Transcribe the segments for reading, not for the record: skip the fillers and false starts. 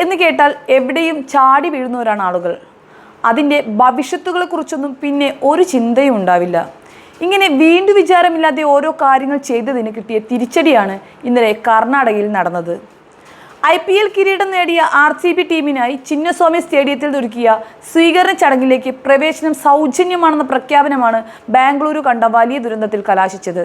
എന്ന് കേട്ടാൽ എവിടെയും ചാടി വീഴുന്നവരാണ് ആളുകൾ. അതിൻ്റെ ഭവിഷ്യത്തുകളെക്കുറിച്ചൊന്നും പിന്നെ ഒരു ചിന്തയും ഉണ്ടാവില്ല. ഇങ്ങനെ വീണ്ടും വിചാരമില്ലാതെ ഓരോ കാര്യങ്ങൾ ചെയ്തതിന് കിട്ടിയ തിരിച്ചടിയാണ് ഇന്നലെ കർണാടകയിൽ നടന്നത്. IPL കിരീടം നേടിയ RCB ടീമിനായി ചിന്നസ്വാമി സ്റ്റേഡിയത്തിൽ ഒരുക്കിയ സ്വീകരണ ചടങ്ങിലേക്ക് പ്രവേശനം സൗജന്യമാണെന്ന പ്രഖ്യാപനമാണ് ബാംഗ്ലൂരു കണ്ട വലിയ ദുരന്തത്തിൽ കലാശിച്ചത്.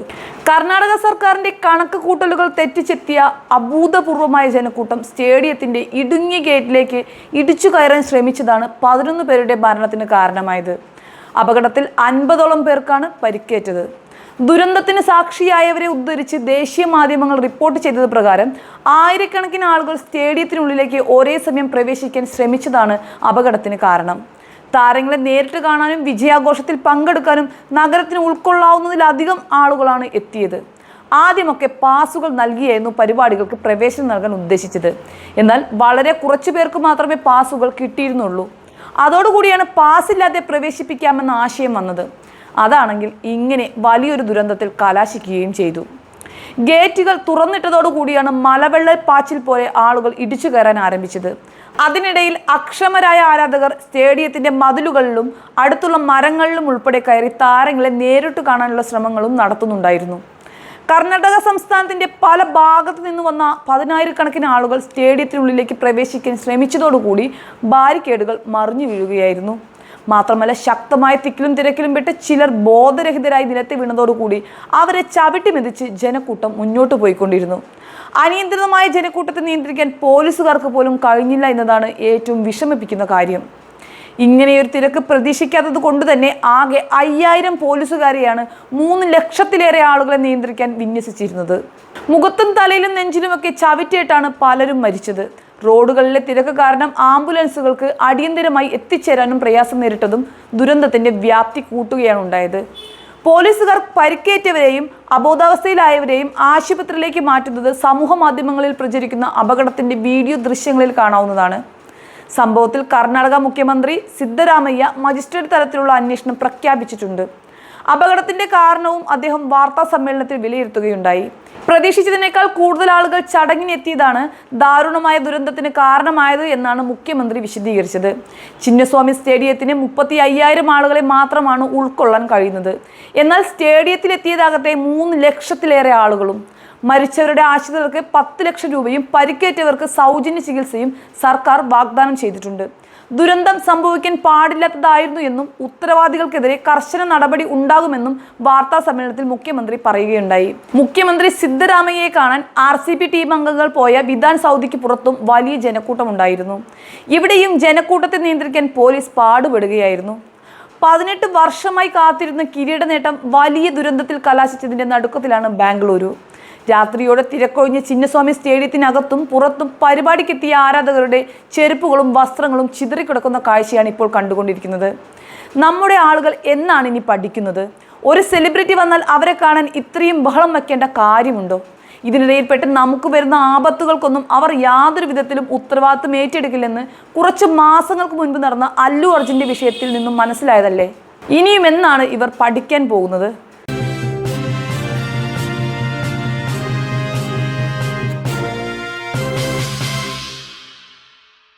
കർണാടക സർക്കാരിന്റെ കണക്ക് കൂട്ടലുകൾ തെറ്റിച്ചെത്തിയ അഭൂതപൂർവമായ ജനക്കൂട്ടം സ്റ്റേഡിയത്തിന്റെ ഇടുങ്ങിയ ഗേറ്റിലേക്ക് ഇടിച്ചു കയറാൻ ശ്രമിച്ചതാണ് 11 പേരുടെ മരണത്തിന് കാരണമായത്. അപകടത്തിൽ 50ഓളം പേർക്കാണ് പരിക്കേറ്റത്. ദുരന്തത്തിന് സാക്ഷിയായവരെ ഉദ്ധരിച്ച് ദേശീയ മാധ്യമങ്ങൾ റിപ്പോർട്ട് ചെയ്തത് പ്രകാരം ആയിരക്കണക്കിന് ആളുകൾ സ്റ്റേഡിയത്തിനുള്ളിലേക്ക് ഒരേ സമയം പ്രവേശിക്കാൻ ശ്രമിച്ചതാണ് അപകടത്തിന് കാരണം. താരങ്ങളെ നേരിട്ട് കാണാനും വിജയാഘോഷത്തിൽ പങ്കെടുക്കാനും നഗരത്തിന് ഉൾക്കൊള്ളാവുന്നതിലധികം ആളുകളാണ് എത്തിയത്. ആദ്യമൊക്കെ പാസുകൾ നൽകിയായിരുന്നു പരിപാടികൾക്ക് പ്രവേശനം നൽകാൻ ഉദ്ദേശിച്ചത്. എന്നാൽ വളരെ കുറച്ചു പേർക്ക് മാത്രമേ പാസുകൾ കിട്ടിയിരുന്നുള്ളൂ. അതോടുകൂടിയാണ് പാസില്ലാതെ പ്രവേശിപ്പിക്കാമെന്ന ആശയം വന്നത്. അതാണെങ്കിൽ ഇങ്ങനെ വലിയൊരു ദുരന്തത്തിൽ കലാശിക്കുകയും ചെയ്തു. ഗേറ്റുകൾ തുറന്നിട്ടതോടുകൂടിയാണ് മലവെള്ളപ്പാച്ചിൽ പോലെ ആളുകൾ ഇടിച്ചു കയറാൻ ആരംഭിച്ചത്. അതിനിടയിൽ അക്ഷമരായ ആരാധകർ സ്റ്റേഡിയത്തിന്റെ മതിലുകളിലും അടുത്തുള്ള മരങ്ങളിലും ഉൾപ്പെടെ കയറി താരങ്ങളെ നേരിട്ട് കാണാനുള്ള ശ്രമങ്ങളും നടത്തുന്നുണ്ടായിരുന്നു. കർണാടക സംസ്ഥാനത്തിന്റെ പല ഭാഗത്തു നിന്ന് വന്ന 10,000കണക്കിന് ആളുകൾ സ്റ്റേഡിയത്തിനുള്ളിലേക്ക് പ്രവേശിക്കാൻ ശ്രമിച്ചതോടുകൂടി ബാരിക്കേഡുകൾ മറിഞ്ഞു വീഴുകയായിരുന്നു. മാത്രമല്ല, ശക്തമായ തിക്കിലും തിരക്കിലും പെട്ട് ചിലർ ബോധരഹിതരായി നിലത്ത് വീണതോടുകൂടി അവരെ ചവിട്ടി മെതിച്ച് ജനക്കൂട്ടം മുന്നോട്ട് പോയിക്കൊണ്ടിരുന്നു. അനിയന്ത്രിതമായ ജനക്കൂട്ടത്തെ നിയന്ത്രിക്കാൻ പോലീസുകാർക്ക് പോലും കഴിഞ്ഞില്ല എന്നതാണ് ഏറ്റവും വിഷമിപ്പിക്കുന്ന കാര്യം. ഇങ്ങനെയൊരു തിരക്ക് പ്രതീക്ഷിക്കാത്തത് കൊണ്ട് തന്നെ ആകെ 5000 പോലീസുകാരെയാണ് 3 ലക്ഷത്തിലേറെ ആളുകളെ നിയന്ത്രിക്കാൻ വിന്യസിച്ചിരുന്നത്. മുഖത്തും തലയിലും നെഞ്ചിലുമൊക്കെ ചവിറ്റിയിട്ടാണ് പലരും മരിച്ചത്. റോഡുകളിലെ തിരക്ക് കാരണം ആംബുലൻസുകൾക്ക് അടിയന്തരമായി എത്തിച്ചേരാനും പ്രയാസം നേരിട്ടതും ദുരന്തത്തിന്റെ വ്യാപ്തി കൂട്ടുകയാണ് ഉണ്ടായത്. പോലീസുകാർ പരിക്കേറ്റവരെയും അബോധാവസ്ഥയിലായവരെയും ആശുപത്രിയിലേക്ക് മാറ്റുന്നത് സമൂഹ മാധ്യമങ്ങളിൽ പ്രചരിക്കുന്ന അപകടത്തിന്റെ വീഡിയോ ദൃശ്യങ്ങളിൽ കാണാവുന്നതാണ്. സംഭവത്തിൽ കർണാടക മുഖ്യമന്ത്രി സിദ്ധരാമയ്യ മജിസ്ട്രേറ്റ് തലത്തിലുള്ള അന്വേഷണം പ്രഖ്യാപിച്ചിട്ടുണ്ട്. അപകടത്തിന്റെ കാരണവും അദ്ദേഹം വാർത്താ സമ്മേളനത്തിൽ വിലയിരുത്തുകയുണ്ടായി. പ്രതീക്ഷിച്ചതിനേക്കാൾ കൂടുതൽ ആളുകൾ ചടങ്ങിനെത്തിയതാണ് ദാരുണമായ ദുരന്തത്തിന് കാരണമായത് എന്നാണ് മുഖ്യമന്ത്രി വിശദീകരിച്ചത്. ചിന്നസ്വാമി സ്റ്റേഡിയത്തിന് 35,000 ആളുകളെ മാത്രമാണ് ഉൾക്കൊള്ളാൻ കഴിയുന്നത്. എന്നാൽ സ്റ്റേഡിയത്തിലെത്തിയതാകട്ടെ 3 ലക്ഷത്തിലേറെ ആളുകളും. മരിച്ചവരുടെ ആശ്രിതർക്ക് 10 ലക്ഷം രൂപയും പരിക്കേറ്റവർക്ക് സൗജന്യ ചികിത്സയും സർക്കാർ വാഗ്ദാനം ചെയ്തിട്ടുണ്ട്. ദുരന്തം സംഭവിക്കാൻ പാടില്ലാത്തതായിരുന്നു എന്നും ഉത്തരവാദികൾക്കെതിരെ കർശന നടപടി ഉണ്ടാകുമെന്നും വാർത്താ സമ്മേളനത്തിൽ മുഖ്യമന്ത്രി പറയുകയുണ്ടായി. മുഖ്യമന്ത്രി സിദ്ധരാമയ്യയെ കാണാൻ RCB ടീം അംഗങ്ങൾ പോയ വിധാൻ സൗദിക്ക് പുറത്തും വലിയ ജനക്കൂട്ടമുണ്ടായിരുന്നു. ഇവിടെയും ജനക്കൂട്ടത്തെ നിയന്ത്രിക്കാൻ പോലീസ് പാടുപെടുകയായിരുന്നു. 18 വർഷമായി കാത്തിരുന്ന കിരീട നേട്ടം വലിയ ദുരന്തത്തിൽ കലാശിച്ചതിന്റെ നടുക്കത്തിലാണ് ബാംഗ്ലൂരു. രാത്രിയോടെ തിരക്കൊഴിഞ്ഞ ചിന്നസ്വാമി സ്റ്റേഡിയത്തിനകത്തും പുറത്തും പരിപാടിക്കെത്തിയ ആരാധകരുടെ ചെരുപ്പുകളും വസ്ത്രങ്ങളും ചിതറിക്കിടക്കുന്ന കാഴ്ചയാണ് ഇപ്പോൾ കണ്ടുകൊണ്ടിരിക്കുന്നത്. നമ്മുടെ ആളുകൾ എന്നാണ് ഇനി പഠിക്കുന്നത്? ഒരു സെലിബ്രിറ്റി വന്നാൽ അവരെ കാണാൻ ഇത്രയും ബഹളം വയ്ക്കേണ്ട കാര്യമുണ്ടോ? ഇതിനിടയിൽപ്പെട്ട് നമുക്ക് വരുന്ന ആപത്തുകൾക്കൊന്നും അവർ യാതൊരു വിധത്തിലും ഉത്തരവാദിത്വം ഏറ്റെടുക്കില്ലെന്ന് കുറച്ച് മാസങ്ങൾക്ക് മുൻപ് നടന്ന അല്ലു അർജുന്റെ വിഷയത്തിൽ നിന്നും മനസ്സിലായതല്ലേ? ഇനിയും എന്നാണ് ഇവർ പഠിക്കാൻ പോകുന്നത്?